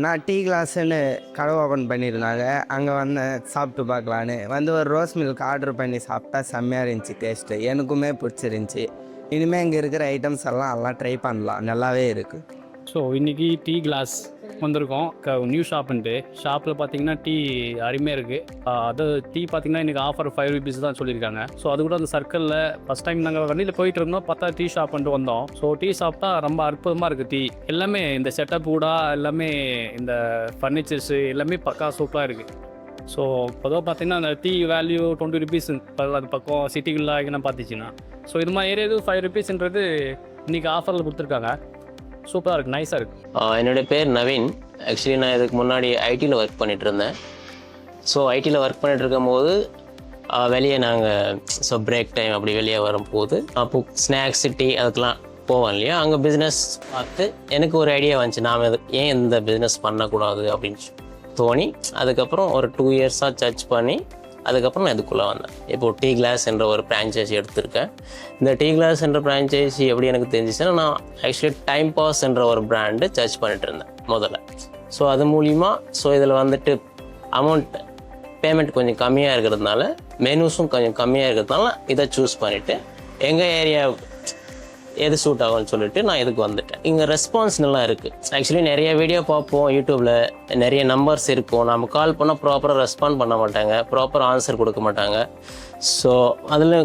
நான் டீ கிளாஸ்ன்னு கடை ஓப்பன் பண்ணியிருந்தாங்க. அங்கே வந்தேன் சாப்பிட்டு பார்க்கலான்னு. ஒரு ரோஸ் மில்க் ஆர்டர் பண்ணி சாப்பிட்டா செம்மையாக இருந்துச்சு டேஸ்ட்டு. எனக்குமே பிடிச்சிருந்துச்சி. இனிமேல் இங்கே இருக்கிற ஐட்டம்ஸ் எல்லாம் ட்ரை பண்ணலாம், நல்லாவே இருக்குது. ஸோ இன்றைக்கி டீ கிளாஸ் வந்திருக்கோம். நியூ ஷாப்பில் பார்த்தீங்கன்னா டீ அருமையாக இருக்குது. அது டீ பார்த்தீங்கன்னா இன்றைக்கி ஆஃபர் 5 rupees தான் சொல்லியிருக்காங்க. ஸோ அது கூட அந்த சர்க்கிளில் ஃபஸ்ட் டைம் நாங்கள் வண்டியில் போயிட்டு இருந்தோம், பார்த்தா டீ ஷாப் வந்தோம். ஸோ டீ சாப்பிட்டா ரொம்ப அற்புதமாக இருக்குது. டீ எல்லாமே இந்த செட்டப் கூட எல்லாமே இந்த ஃபர்னிச்சர்ஸு எல்லாமே பக்கா சூப்பராக இருக்குது. ஸோ பொதுவாக பார்த்தீங்கன்னா அந்த டீ வேல்யூ 20 rupees அது பக்கம் சிட்டிக்குள்ளே எங்கன்னா பார்த்துச்சின்னா. ஸோ இது மாதிரி ஏரியாவது 5 rupeesன்றது இன்றைக்கி ஆஃபரில் கொடுத்துருக்காங்க. சூப்பராக இருக்குது, நைஸாக இருக்குது. என்னுடைய பேர் நவீன். ஆக்சுவலி நான் இதுக்கு முன்னாடி ஐடியில் ஒர்க் பண்ணிகிட்டு இருந்தேன். ஸோ ஐடியில் ஒர்க் பண்ணிகிட்டு இருக்கும்போது வெளியே நாங்கள் பிரேக் டைம் அப்படி வெளியே வரும்போது அப்போ ஸ்நாக்ஸ் டீ அதுக்கெலாம் போவோம் இல்லையா. அங்கே பிஸ்னஸ் பார்த்து எனக்கு ஒரு ஐடியா வந்துச்சு, நாம் ஏன் இந்த பிஸ்னஸ் பண்ணக்கூடாது அப்படின்னு தோணி அதுக்கப்புறம் ஒரு 2 years சர்ச் பண்ணி அதுக்கப்புறம் நான் இதுக்குள்ளே வந்தேன். இப்போது டீ கிளாஸ் என்ற ஒரு ஃப்ரான்ச்சைஸி எடுத்திருக்கேன். இந்த டீ கிளாஸ் என்ற ஃப்ரான்ச்சைஸி எப்படி எனக்கு தெரிஞ்சிச்சுன்னா, நான் ஆக்சுவலி டைம் பாஸ் என்ற ஒரு பிராண்டு சர்ச் பண்ணிட்டு இருந்தேன் முதல்ல. ஸோ அது மூலிமா இதில் அமௌண்ட் பேமெண்ட் கொஞ்சம் கம்மியாக இருக்கிறதுனால, மெனுஸும் கொஞ்சம் கம்மியாக இருக்கிறதுனால இதை சூஸ் பண்ணிவிட்டு எங்கள் ஏரியா எது சூட் ஆகும்னு சொல்லிட்டு நான் இதுக்கு வந்துட்டேன். இங்கே ரெஸ்பான்ஸ் நல்லா இருக்குது. ஆக்சுவலி நிறைய வீடியோ பார்ப்போம் யூடியூப்பில், நிறைய நம்பர்ஸ் இருக்கும். நம்ம கால் பண்ணால் ப்ராப்பராக ரெஸ்பாண்ட் பண்ண மாட்டாங்க, ப்ராப்பர் ஆன்சர் கொடுக்க மாட்டாங்க. ஸோ அதில்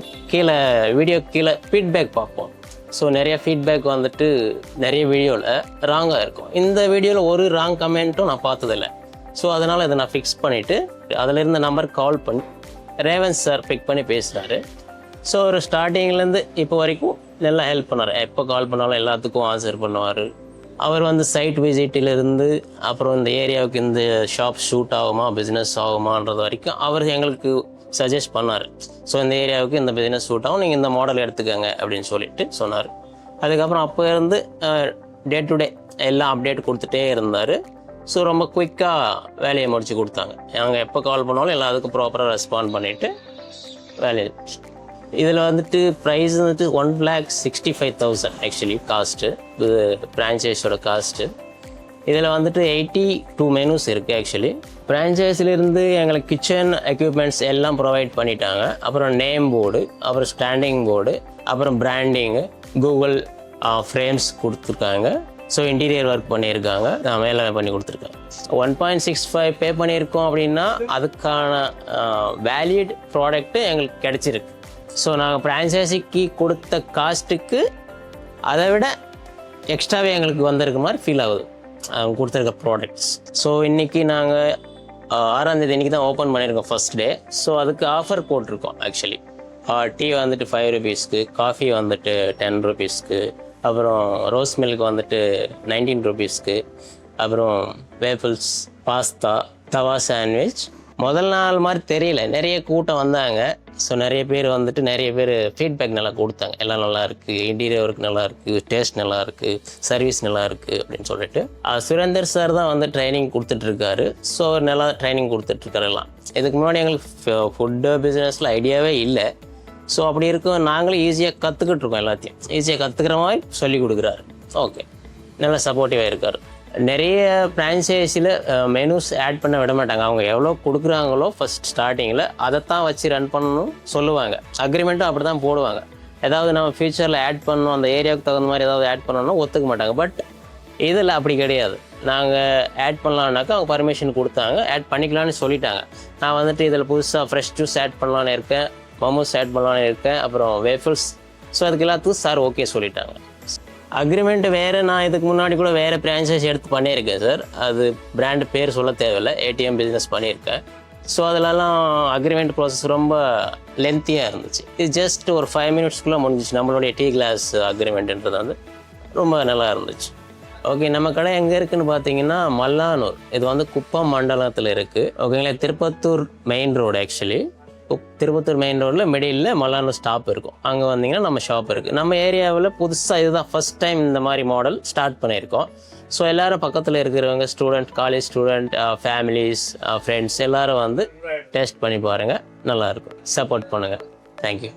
வீடியோ கீழே ஃபீட்பேக் பார்ப்போம். ஸோ நிறைய ஃபீட்பேக் நிறைய வீடியோவில் ராங்காக இருக்கும். இந்த வீடியோவில் ஒரு ராங் கமெண்ட்டும் நான் பார்த்ததில்லை. ஸோ அதனால் இதை நான் ஃபிக்ஸ் பண்ணிவிட்டு அதில் இருந்த நம்பர் கால் பண்ணி ரேவன் சார் பிக் பண்ணி பேசுகிறாரு. ஸோ ஒரு ஸ்டார்டிங்லேருந்து இப்போ வரைக்கும் நல்லா ஹெல்ப் பண்ணார். எப்போ கால் பண்ணாலும் எல்லாத்துக்கும் ஆன்சர் பண்ணுவார். அவர் சைட் விசிட்டிலிருந்து அப்புறம் இந்த ஏரியாவுக்கு இந்த ஷாப் ஷூட் ஆகுமா, பிஸ்னஸ் ஆகுமான்றது வரைக்கும் அவர் எங்களுக்கு சஜஸ்ட் பண்ணார். ஸோ இந்த ஏரியாவுக்கு இந்த பிஸ்னஸ் ஷூட் ஆகும், நீங்கள் இந்த மாடல் எடுத்துக்கோங்க அப்படின்னு சொல்லிட்டு சொன்னார். அதுக்கப்புறம் அப்போ இருந்து டே டு டே எல்லாம் அப்டேட் கொடுத்துட்டே இருந்தார். ஸோ ரொம்ப குயிக்காக வேலையை முடிச்சு கொடுத்தாங்க. நாங்கள் எப்போ கால் பண்ணாலும் எல்லாத்துக்கும் ப்ராப்பராக ரெஸ்பாண்ட் பண்ணிவிட்டு வேலையை. இதில் ப்ரைஸ் 1,65,000 ஆக்சுவலி காஸ்ட்டு, இது ஃப்ரான்ச்சைஸோட காஸ்ட்டு. இதில் 82 மெனூஸ் இருக்குது. ஆக்சுவலி ஃப்ரான்ச்சைஸிலிருந்து எங்களுக்கு கிச்சன் எக்யூப்மெண்ட்ஸ் எல்லாம் ப்ரொவைட் பண்ணிட்டாங்க. அப்புறம் நேம் போர்டு, அப்புறம் ஸ்டாண்டிங் போர்டு, அப்புறம் பிராண்டிங்கு, கூகுள் ஃப்ரேம்ஸ் கொடுத்துருக்காங்க. ஸோ இன்டீரியர் ஒர்க் பண்ணியிருக்காங்க, மேலே பண்ணி கொடுத்துருக்காங்க. 1.65 பே பண்ணியிருக்கோம் அப்படின்னா அதுக்கான வேலிட் ப்ராடக்ட்டு எங்களுக்கு கிடச்சிருக்கு. ஸோ நாங்கள் ஃப்ரான்ச்சைஸிக்கு கொடுத்த காஸ்ட்டுக்கு அதை விட எக்ஸ்ட்ராவே எங்களுக்கு வந்திருக்க மாதிரி ஃபீல் ஆகுது அவங்க கொடுத்துருக்க ப்ராடக்ட்ஸ். ஸோ இன்றைக்கி நாங்கள் 6ஆம் தேதி இன்றைக்கி தான் ஓப்பன் பண்ணியிருக்கோம் ஃபர்ஸ்ட் டே. ஸோ அதுக்கு ஆஃபர் போட்டிருக்கோம். ஆக்சுவலி டீ 5 rupeesக்கு, காஃபி 10 rupeesக்கு, அப்புறம் ரோஸ் மில்க் 19 rupeesக்கு, அப்புறம் வேஃபிள்ஸ், பாஸ்தா, தவா சாண்ட்விச். முதல் நாள் மாதிரி தெரியல, நிறைய கூட்டம் வந்தாங்க. ஸோ நிறைய பேர் நிறைய பேர் ஃபீட்பேக் நல்லா கொடுத்தாங்க. எல்லாம் நல்லா இருக்குது, இன்டீரியர் ஒர்க் நல்லா இருக்குது, டேஸ்ட் நல்லா இருக்குது, சர்வீஸ் நல்லா இருக்குது அப்படின்னு சொல்லிட்டு. சுரேந்தர் சார் தான் ட்ரைனிங் கொடுத்துட்ருக்காரு. ஸோ நல்லா ட்ரைனிங் கொடுத்துட்ருக்காரு எல்லாம். இதுக்கு முன்னாடி எங்களுக்கு ஃபுட்டு பிஸ்னஸில் ஐடியாவே இல்லை. ஸோ அப்படி இருக்கும், நாங்களும் ஈஸியாக கற்றுக்கிட்டு இருக்கோம், எல்லாத்தையும் ஈஸியாக கற்றுக்கிற மாதிரி சொல்லி கொடுக்குறாரு. ஓகே, நல்லா சப்போர்ட்டிவாக இருக்கார். நிறைய ஃப்ரான்ச்சைஸியில் மெனூஸ் ஆட் பண்ண விட மாட்டாங்க. அவங்க எவ்வளோ கொடுக்குறாங்களோ ஃபஸ்ட் ஸ்டார்டிங்கில் அதைத்தான் வச்சு ரன் பண்ணணும் சொல்லுவாங்க. அக்ரிமெண்ட்டும் அப்படி தான் போடுவாங்க. ஏதாவது நம்ம ஃப்யூச்சரில் ஆட் பண்ணணும், அந்த ஏரியாவுக்கு தகுந்த மாதிரி ஏதாவது ஆட் பண்ணணும்னா ஒத்துக்க மாட்டாங்க. பட் இதில் அப்படி கிடையாது. நாங்கள் ஆட் பண்ணலான்னாக்கா அவங்க பர்மிஷன் கொடுத்தாங்க, ஆட் பண்ணிக்கலான்னு சொல்லிட்டாங்க. நான் இதில் புதுசாக ஃப்ரெஷ் ஜூஸ் ஆட் பண்ணலான்னு இருக்கேன், மோமோஸ் ஆட் பண்ணலான்னு இருக்கேன், அப்புறம் வேஃபிள்ஸ். ஸோ அதுக்கு எல்லாத்துக்கும் சார் ஓகே சொல்லிட்டாங்க. அக்ரிமெண்ட் வேறு நான் இதுக்கு முன்னாடி கூட வேறு ஃப்ரான்ச்சைஸ் எடுத்து பண்ணியிருக்கேன் சார். அது பிராண்டு பேர் சொல்ல தேவையில்லை, ஏடிஎம் பிஸ்னஸ் பண்ணியிருக்கேன். ஸோ அதிலலாம் அக்ரிமெண்ட் ப்ராசஸ் ரொம்ப லென்த்தியாக இருந்துச்சு. இது ஜஸ்ட் ஒரு 5 மினிட்ஸ்க்குள்ளே முடிஞ்சிச்சு. நம்மளுடைய டீ கிளாஸ் அக்ரிமெண்ட்ன்றது வந்து ரொம்ப நல்லா இருந்துச்சு. ஓகே, நம்ம கடை எங்கே இருக்குதுன்னு பார்த்தீங்கன்னா மல்லானூர். இது வந்து குப்பம் மண்டலத்தில் இருக்குது. ஓகேங்களா, Tirupattur main road. Actually Tirupattur main ரோடில் மிடில் மல்லானூர் ஸ்டாப் இருக்கும். அங்கே வந்தீங்கன்னா நம்ம ஷாப் இருக்குது. நம்ம ஏரியாவில் புதுசாக இதுதான் ஃபஸ்ட் டைம் இந்த மாதிரி மாடல் ஸ்டார்ட் பண்ணியிருக்கோம். ஸோ எல்லோரும் பக்கத்தில் இருக்கிறவங்க, student, college student, families, friends எல்லோரும் வந்து டேஸ்ட் பண்ணி பாருங்கள். நல்லாயிருக்கும். சப்போர்ட் பண்ணுங்கள். தேங்க்யூ.